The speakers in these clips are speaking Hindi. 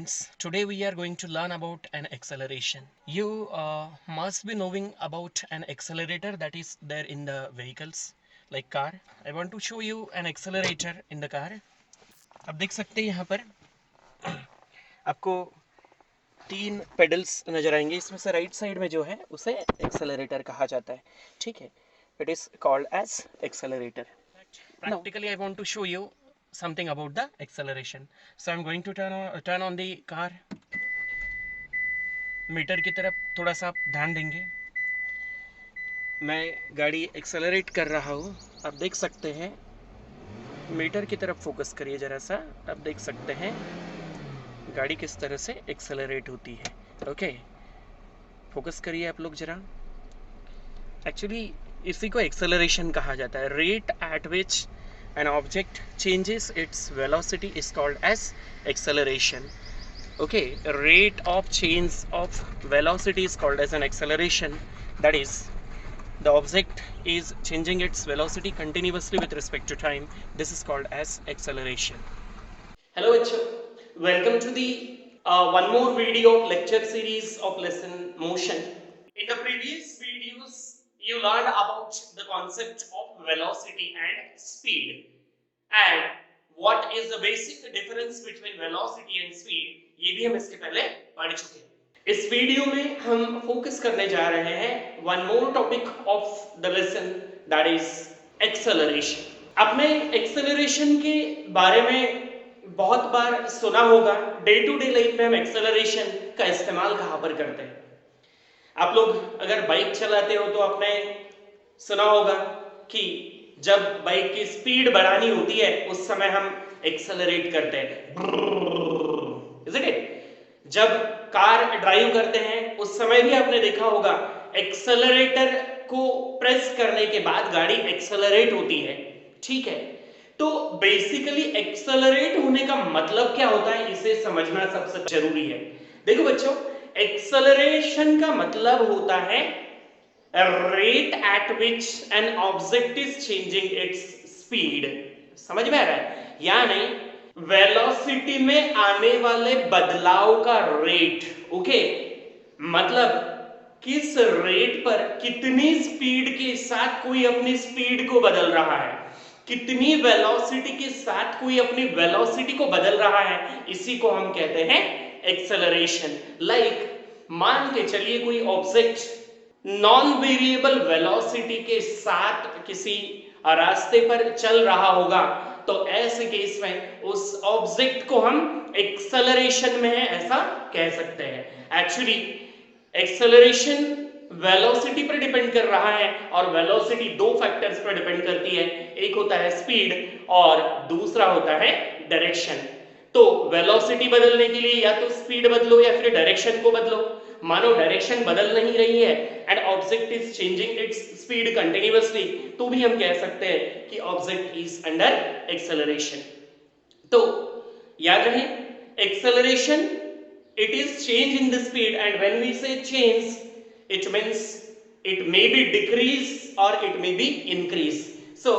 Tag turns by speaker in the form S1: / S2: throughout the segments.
S1: students. Today we are going to learn about an acceleration. You must be knowing about an accelerator that is there in the vehicles like car. I want to show you an accelerator in the car. आप देख सकते हैं यहाँ पर आपको 3 पेडल्स नजर आएंगे. इसमें से राइट साइड में जो है उसे एक्सेलरेटर कहा जाता है. ठीक है, it is called as accelerator. Practically I want to show you something about the acceleration. So I'm going to turn on the car. Meter की तरफ थोड़ा सा आप ध्यान देंगे. मैं गाड़ी एक्सेलरेट कर रहा हूँ. आप देख सकते हैं मीटर की तरफ फोकस करिए जरा सा. आप देख सकते हैं गाड़ी किस तरह से एक्सेलरेट होती है. ओके, फोकस करिए आप लोग जरा. एक्चुअली इसी को एक्सेलरेशन कहा जाता है. Rate at which an object changes its velocity is called as acceleration. Okay, rate of change of velocity is called as an acceleration. That is, the object is changing its velocity continuously with respect to time. This is called as acceleration. Hello bachcho, welcome to the one more video of lecture series of lesson motion. In the previous videos you learned about the concept of velocity and speed and what is the basic difference between velocity and speed. ये भी हम इसके पहले पढ़ चुके हैं. इस वीडियो में हम फोकस करने जा रहे हैं one more topic of the lesson, that is acceleration. आपने acceleration के बारे में बहुत बार सुना होगा. डे टू डे लाइफ में हम acceleration का इस्तेमाल कहाँ पर करते हैं. आप लोग अगर बाइक चलाते हो तो आपने सुना होगा कि जब बाइक की स्पीड बढ़ानी होती है उस समय हम एक्सेलरेट करते हैं. Isn't it? जब कार ड्राइव करते हैं उस समय भी आपने देखा होगा एक्सेलरेटर को प्रेस करने के बाद गाड़ी एक्सेलरेट होती है. ठीक है, तो बेसिकली एक्सेलरेट होने का मतलब क्या होता है इसे समझना सबसे जरूरी है. देखो बच्चों, एक्सेलरेशन का मतलब होता है rate at which an object is changing its speed. समझ में आ रहा है? यानी वेलोसिटी में आने वाले बदलाव का रेट. ओके, मतलब किस रेट पर कितनी स्पीड के साथ कोई अपनी स्पीड को बदल रहा है, कितनी वेलोसिटी के साथ कोई अपनी वेलोसिटी को बदल रहा है, इसी को हम कहते हैं एक्सेलरेशन. लाइक मान के चलिए कोई ऑब्जेक्ट नॉन वेरिएबल वेलोसिटी के साथ किसी रास्ते पर चल रहा होगा तो ऐसे केस में उस ऑब्जेक्ट को हम एक्सेलरेशन में है ऐसा कह सकते हैं. एक्चुअली एक्सेलरेशन वेलोसिटी पर डिपेंड कर रहा है और वेलोसिटी दो फैक्टर्स पर डिपेंड करती है. एक होता है स्पीड और दूसरा होता है डायरेक्शन. तो वेलोसिटी बदलने के लिए या तो स्पीड बदलो या फिर डायरेक्शन को बदलो. मानो डायरेक्शन बदल नहीं रही है and object is changing its speed continuously, तो भी हम कह सकते हैं कि ऑब्जेक्ट इज अंडर एक्सेलरेशन. तो याद रहे, acceleration it is change in the speed, and when we say change it means it may be decrease or it may be increase. So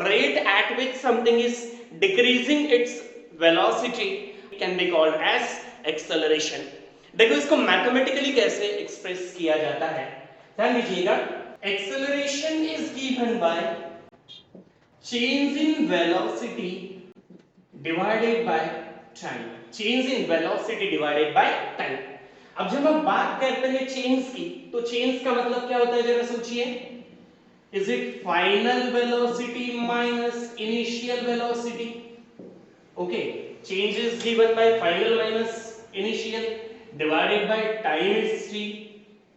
S1: rate at which something is decreasing its velocity can be called as acceleration. देखो इसको मैथमेटिकली कैसे एक्सप्रेस किया जाता है, ध्यान दीजिएगा. Acceleration is given by change in velocity divided by time. Change in velocity divided by time. अब जब हम बात करते हैं चेंज की तो चेंज का मतलब क्या होता है जरा सोचिए. Is it final velocity minus initial velocity. Okay, change is given bye final minus initial divided by time is t.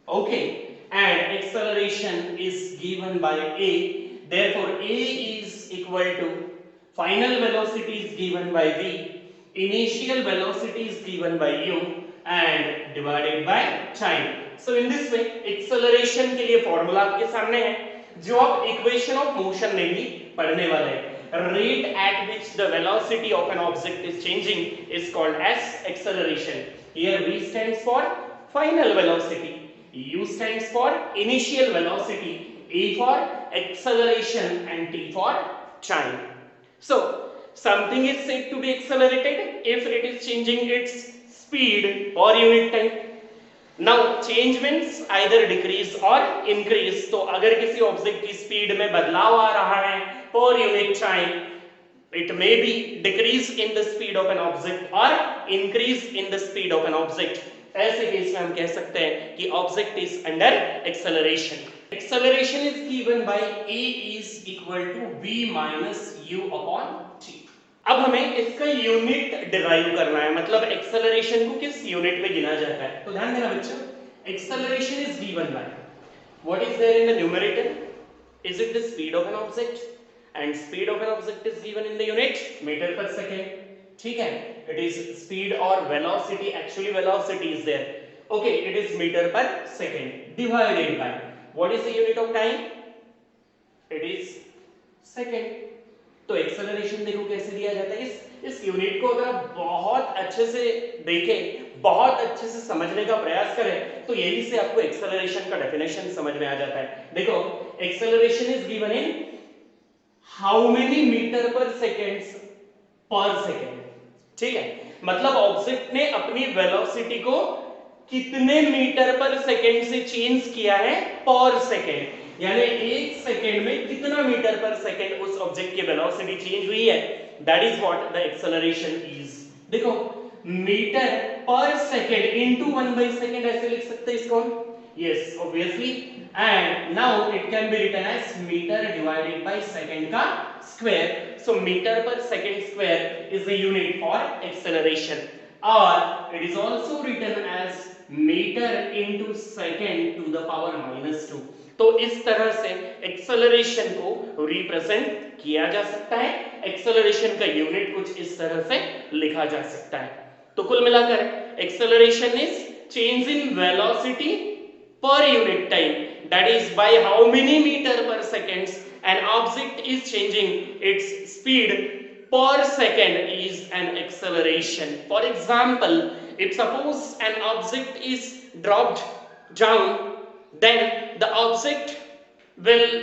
S1: Okay, and acceleration is given by a. Therefore a is equal to final velocity is given by v, initial velocity is given by u and divided by time. So in this way acceleration के लिए फॉर्मूला आपके सामने है जो आप इक्वेशन ऑफ मोशन में भी पढ़ने वाले हैं. Rate at which the velocity of an object is changing is called as acceleration. Here v stands for final velocity, u stands for initial velocity, a for acceleration and t for time. So something is said to be accelerated if it is changing its speed per unit time. Now change means either decrease or increase. तो अगर किसी ऑब्जेक्ट की स्पीड में बदलाव आ रहा है per unit time, it may be decrease in the speed of an object or increase in the speed of an object. ऐसे केस में हम कह सकते हैं कि object is under acceleration. Acceleration is given bye a is equal to v minus u upon t. अब हमें इसका यूनिट डिराइव करना है, मतलब एक्सेलरेशन को किस यूनिट में गिना जाता है. तो ध्यान देना बच्चों, acceleration is given by what is there in the numerator, is it the speed of an object, and speed of an object is given in the unit metre per second. ठीक है, इट इज स्पीड और velocity, actually velocity is there. Okay, it is metre per second divided by what is the unit of time, it is second. तो एक्सेलरेशन देखो कैसे दिया जाता है. इस यूनिट को अगर आप बहुत अच्छे से देखें, बहुत अच्छे से समझने का प्रयास करें, तो यही से आपको एक्सेलरेशन का डेफिनेशन समझ में आ जाता है. देखो, acceleration is given in how many metre per seconds per second. ठीक है, मतलब ऑब्जेक्ट ने अपनी वेलोसिटी को कितने मीटर पर सेकेंड से चेंज किया है पर सेकेंड, यानी एक सेकेंड में कितना मीटर पर सेकेंड उस ऑब्जेक्ट की वेलोसिटी चेंज हुई है. That is what the acceleration is. देखो, मीटर पर सेकेंड इनटू 1/सेकेंड ऐसे लिख सकते हैं इसको. Yes, obviously. And now it can be written as metre divided by second का square. So metre per second square is the unit for acceleration, और it is also written as metre into second to the power -2. तो इस तरह से एक्सेलरेशन को रिप्रेजेंट किया जा सकता है. एक्सेलरेशन का यूनिट कुछ इस तरह से लिखा जा सकता है. तो कुल मिलाकर acceleration is change in velocity per unit time, that is by how many metre per seconds an object is changing its speed per second is an acceleration. For example, if suppose an object is dropped down, then the object will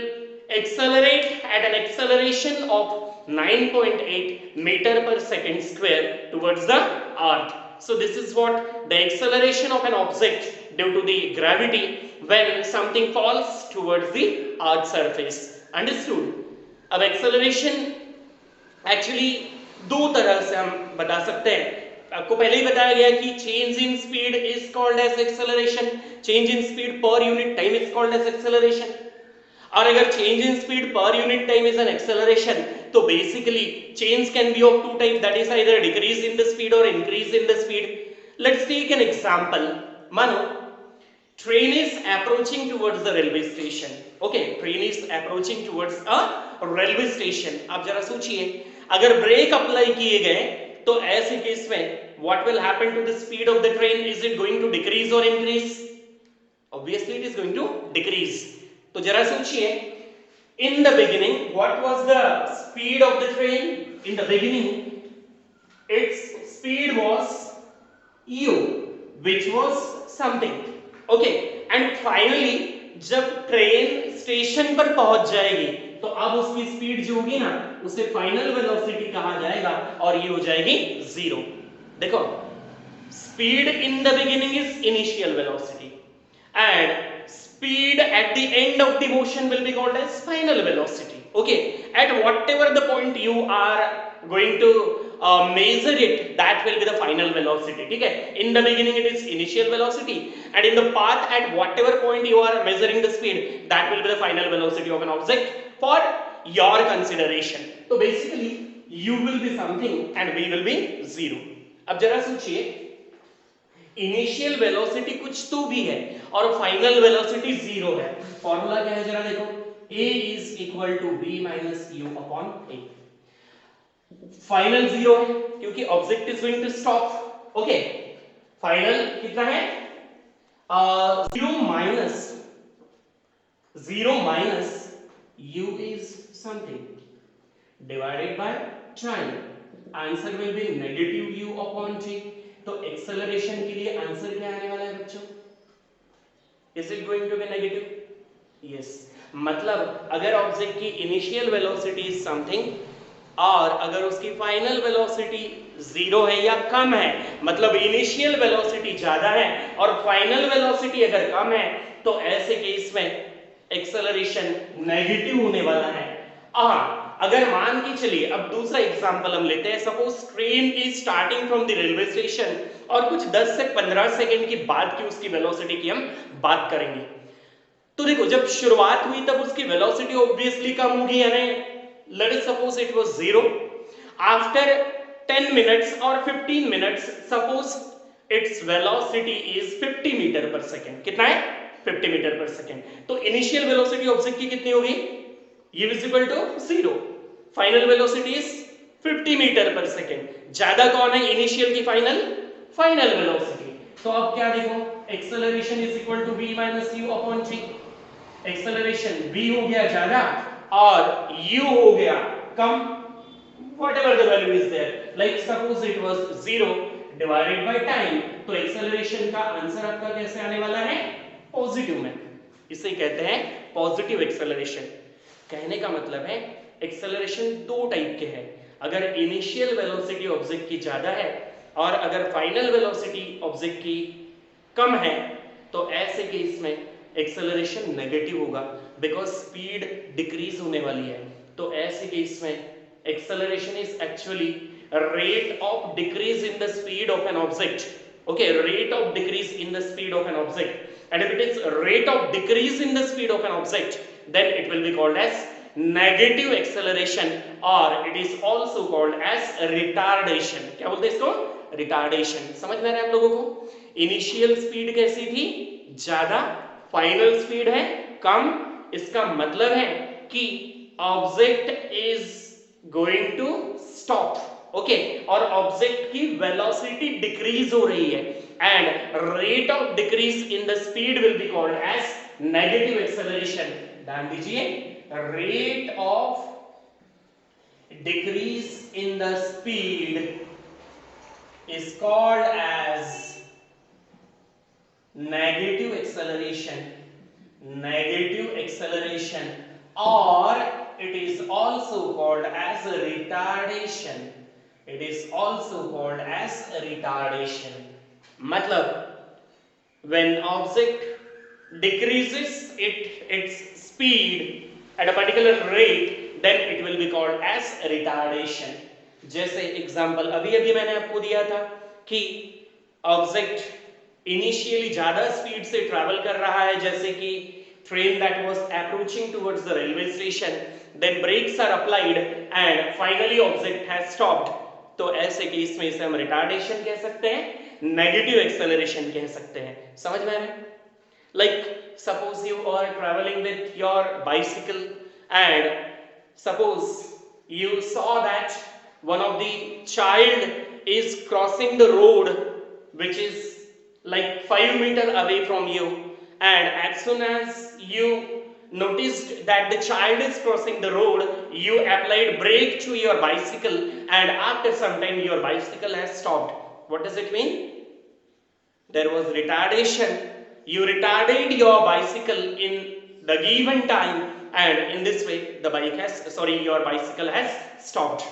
S1: accelerate at an acceleration of 9.8 meter per second square towards the earth. So this is what the acceleration of an object due to the gravity when something falls towards the earth surface. Understood? अब acceleration एक्चुअली दो तरह से हम बता सकते हैं. आपको पहले ही बताया गया कि change in speed is called as acceleration, change in speed per unit time is called as acceleration. और अगर change in speed per unit time is an acceleration, तो basically change can be of two type, that is either decrease in the speed और increase in the speed. Let's take an example. मानो train is approaching towards the railway station. Okay, train is approaching towards a railway station. आप जरा सोचिए, अगर ब्रेक अप्लाई किए गए तो ऐसे केस में what will happen to the speed of the train? Is it going to decrease or increase? Obviously it is going to decrease. तो जरा सोचिए, in the beginning what was the speed of the train? In the beginning its speed was u, which was something. Okay, and finally जब ट्रेन स्टेशन पर पहुंच जाएगी तो अब उसकी स्पीड जो होगी ना, उसे फाइनल वेलोसिटी कहा जाएगा, और ये हो जाएगी 0. देखो, speed in the beginning is initial velocity and speed at the end of the motion will be called as final velocity. Okay, at whatever the point you are going to measure it, that will be the final velocity. ठीक है, in the beginning it is initial velocity, and in the path at whatever point you are measuring the speed, that will be the final velocity of an object for your consideration. तो basically u will be something and v will be 0. अब जरा सोचिए, इनिशियल वेलोसिटी कुछ तो भी है और फाइनल वेलोसिटी 0 है. फॉर्मूला क्या है जरा देखो, a is equal to v minus u upon a. Final 0 है क्योंकि object is going to stop. Okay, final कितना है? 0 minus u is something divided by time. Answer will be negative u upon t. तो एक्सेलरेशन के लिए आंसर क्या आने वाला है बच्चों? Is it going to be negative? Yes. मतलब अगर ऑब्जेक्ट की इनिशियल वेलोसिटी इज समथिंग, और अगर उसकी फाइनल वेलोसिटी जीरो है या कम है, मतलब इनिशियल वेलोसिटी ज्यादा है और फाइनल वेलोसिटी अगर कम है, तो ऐसे केस में एक्सेलरेशन नेगेटिव होने वाला है। अगर मान के चलिए, अब दूसरा एग्जांपल हम लेते हैं। Suppose train is starting from the railway station और कुछ 10 से 15 सेकंड की बाद की उसकी वेलोसिटी की हम बात करेंगे। तो देखो, जब शुरुआत हुई तब उसकी वेलोसिटी ऑब्वियसली कम होगी, यानी let us suppose it was 0। After 10 minutes और 15 minutes, suppose its velocity is 50 meter per second. कितना है? 50 मीटर पर सेकंड। तो इनिशियल वेलोसिटी ऑब्जेक्ट की कितनी होगी? u is equal to 0। Final velocity is 50 meter per second. ज्यादा कौन है, इनिशियल की फाइनल? Final velocity. तो अब क्या देखो, acceleration is equal to v minus u upon t। Acceleration v हो गया ज्यादा और u हो गया कम, whatever the value is there, like suppose it was 0 divided by time, तो एक्सेलरेशन का आंसर आपका कैसे आने वाला है? पॉजिटिव में। इसे कहते हैं पॉजिटिव एक्सेलरेशन। कहने का मतलब है एक्सेलरेशन दो टाइप के हैं। अगर इनिशियल वेलोसिटी ऑब्जेक्ट की ज्यादा है और अगर फाइनल वेलोसिटी ऑब्जेक्ट की कम है, तो ऐसे केस में एक्सेलरेशन नेगेटिव होगा, बिकॉज स्पीड डिक्रीज होने वाली है। तो ऐसे केस में acceleration is actually a rate of decrease in the speed of an object. Okay, rate of decrease in the speed of an object. And if it is a rate of decrease in the speed of an object, then it will be called as negative acceleration, or it is also called as retardation. क्या बोलते हैं इसको? Retardation. समझ में आ रहा है आप लोगों को? इनिशियल स्पीड कैसी थी? ज्यादा। फाइनल स्पीड है कम। इसका मतलब है कि object is going to stop, okay, और ऑब्जेक्ट की वेलोसिटी डिक्रीज हो रही है, and rate of decrease in the speed will be called as negative acceleration. ध्यान दीजिए, rate of decrease in the speed is called as negative acceleration, negative acceleration, और it is also called as retardation. It is also called as retardation. मतलब when object decreases its speed at a particular rate, then it will be called as retardation. जैसे एग्जांपल अभी अभी मैंने आपको दिया था कि ऑब्जेक्ट इनिशियली ज्यादा स्पीड से ट्रैवल कर रहा है, जैसे कि train that was approaching towards the railway station, then brakes are applied and finally object has stopped. तो ऐसे केस में इसे हम रिटार्डेशन कह सकते हैं, नेगेटिव एक्सेलरेशन कह सकते हैं। समझ में आ रहा है? Like suppose you are traveling with your bicycle and suppose you saw that one of the child is crossing the road which is like 5 meters away from you, and as soon as you noticed that the child is crossing the road, you applied brake to your bicycle, and after some time your bicycle has stopped. What does it mean? There was retardation. You retarded your bicycle in the given time, and in this way your bicycle has stopped.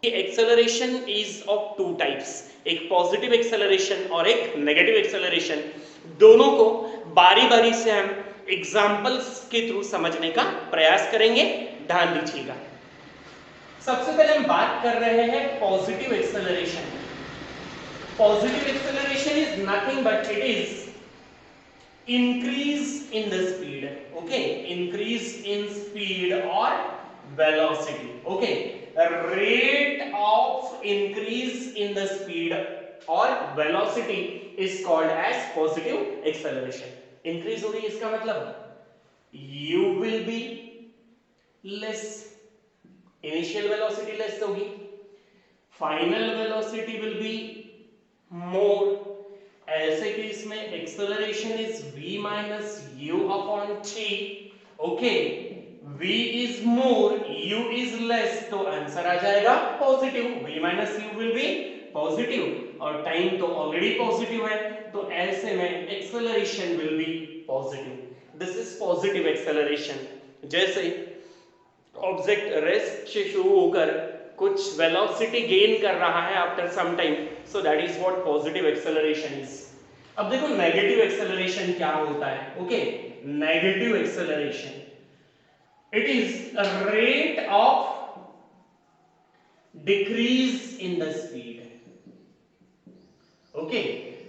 S1: Acceleration is of two types, एक पॉजिटिव एक्सेलरेशन और एक नेगेटिव एक्सेलरेशन। दोनों को बारी बारी से हम एग्जाम्पल्स के थ्रू समझने का प्रयास करेंगे। ध्यान दीजिएगा। सबसे पहले हम बात कर रहे हैं positive acceleration. Positive acceleration is nothing but it is increase in the speed, okay, increase in speed और velocity, okay, rate of increase in the speed or velocity is called as positive acceleration. Increase हो रही है, इसका मतलब u will be less, initial velocity less होगी, final velocity will be more. ऐसे केस में acceleration is v minus u upon t, okay, v is more, u is less, तो आंसर आ जाएगा positive. v minus u will be positive, और टाइम तो ऑलरेडी पॉजिटिव है, तो ऐसे में acceleration will be positive. This is positive acceleration. जैसे ऑब्जेक्ट रेस्ट से शुरू होकर कुछ वेलोसिटी गेन कर रहा है after some time, so that is what positive acceleration is. अब देखो नेगेटिव एक्सेलरेशन क्या होता है। Okay, negative acceleration it is a rate of decrease in the speed. Okay,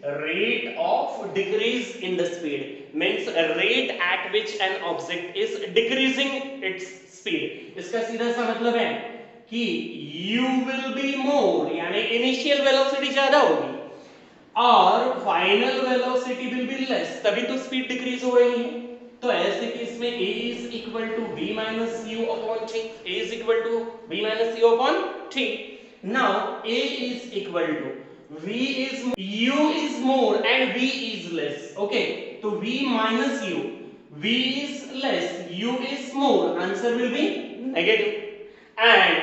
S1: rate of decrease in the speed means a rate at which an object is decreasing its speed। इसका सीधा सा मतलब है कि u will be more, यानी इनिशियल वेलोसिटी ज्यादा होगी और final velocity will be less, तभी तो स्पीड डिक्रीज हो रही है। तो ऐसे केस में a is equal to v minus u upon t, a is equal to v minus u upon t। now a is equal to v is u is more and v is less। okay, तो v minus u, v is less, u is more, answer will be negative and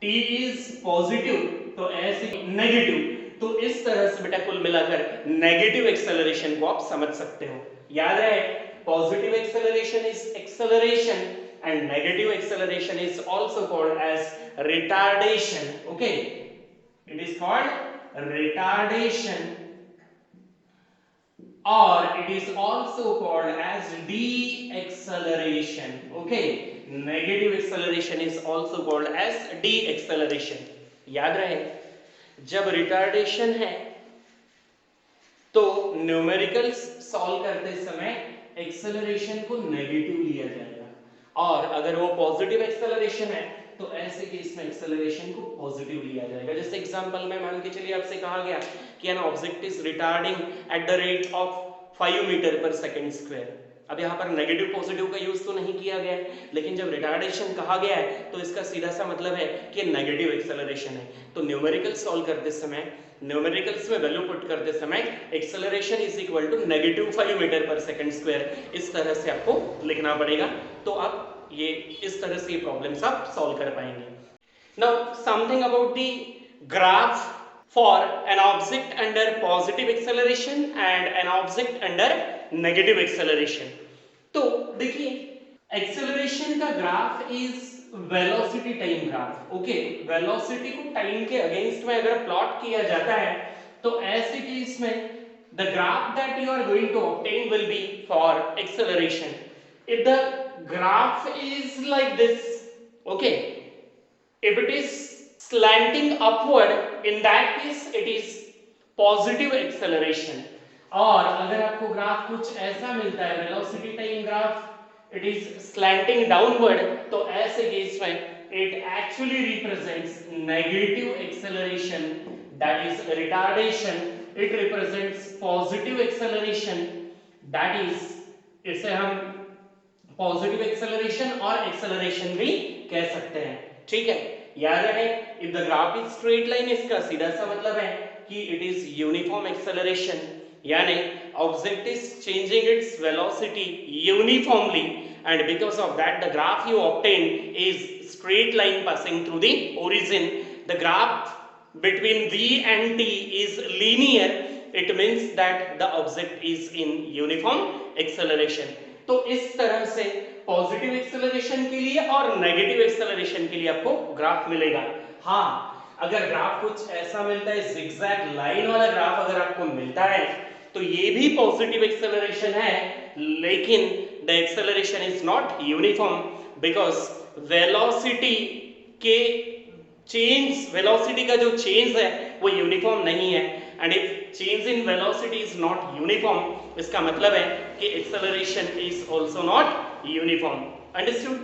S1: t is positive, तो ऐसे नेगेटिव। तो इस तरह से बेटा कुल मिलाकर नेगेटिव एक्सेलरेशन को आप समझ सकते हो। याद रहे, positive acceleration is acceleration and negative acceleration is also called as retardation। okay, it is called retardation or it is also called as deceleration। okay, negative acceleration is also called as deceleration। याद रहे, जब रिटार्डेशन है तो न्यूमेरिकल्स सॉल्व करते समय एक्सेलरेशन को नेगेटिव लिया जाएगा और अगर वो पॉजिटिव एक्सेलरेशन है तो ऐसे केस में एक्सेलरेशन को पॉजिटिव लिया जाएगा। जैसे एग्जांपल में मान के चलिए आपसे कहा गया कि an object is retarding at the rate of 5 meter per second square. अब यहाँ पर नेगेटिव पॉजिटिव का यूज तो नहीं किया गया है, लेकिन जब रिटार्डेशन कहा गया है तो इसका सीधा सा मतलब है कि नेगेटिव एक्सेलरेशन है। तो न्यूमेरिकल सॉल्व करते समय, न्यूमेरिकल्स में वैल्यू पुट करते समय acceleration is equal to -5 meter per second square, इस तरह से आपको लिखना पड़ेगा। तो आप ये इस तरह से प्रॉब्लम्स आप सॉल्व कर पाएंगे। Now something about the graph for an object under positive acceleration and an object under negative acceleration। तो देखिए, एक्सेलरेशन का graph is velocity time graph. Okay, velocity को टाइम के अगेंस्ट में अगर प्लॉट किया जाता है तो ऐसे केस में the graph that you are going to obtain will be for acceleration. If the graph is like this, okay, if it is slanting upward, in that case it is positive acceleration। और अगर आपको ग्राफ कुछ ऐसा मिलता है, velocity time graph, it is slanting downward, तो ऐसे केस में it actually represents negative acceleration, that is retardation। it represents positive acceleration, that is, इसे हम पॉजिटिव एक्सेलरेशन और एक्सेलरेशन भी कह सकते हैं। ठीक है, याद रहे, if the graph is straight line, इसका सीधा सा मतलब है कि इट इज यूनिफॉर्म एक्सेलरेशन, यानी object is changing its velocity uniformly and because of that the graph you obtain is straight line passing through the origin. The graph between v and t is linear, it means that the object is in uniform acceleration। तो इस तरह से पॉजिटिव एक्सेलरेशन के लिए और नेगेटिव एक्सेलरेशन के लिए आपको ग्राफ मिलेगा। हाँ, अगर ग्राफ कुछ ऐसा मिलता है, जिगजैग लाइन वाला ग्राफ अगर आपको मिलता है तो ये भी पॉजिटिव एक्सेलरेशन है, लेकिन the acceleration is not uniform because velocity के चेंज, वेलोसिटी का जो चेंज है वो यूनिफॉर्म नहीं है। And if change in velocity is not uniform, इसका मतलब है कि acceleration is also not uniform. Understood?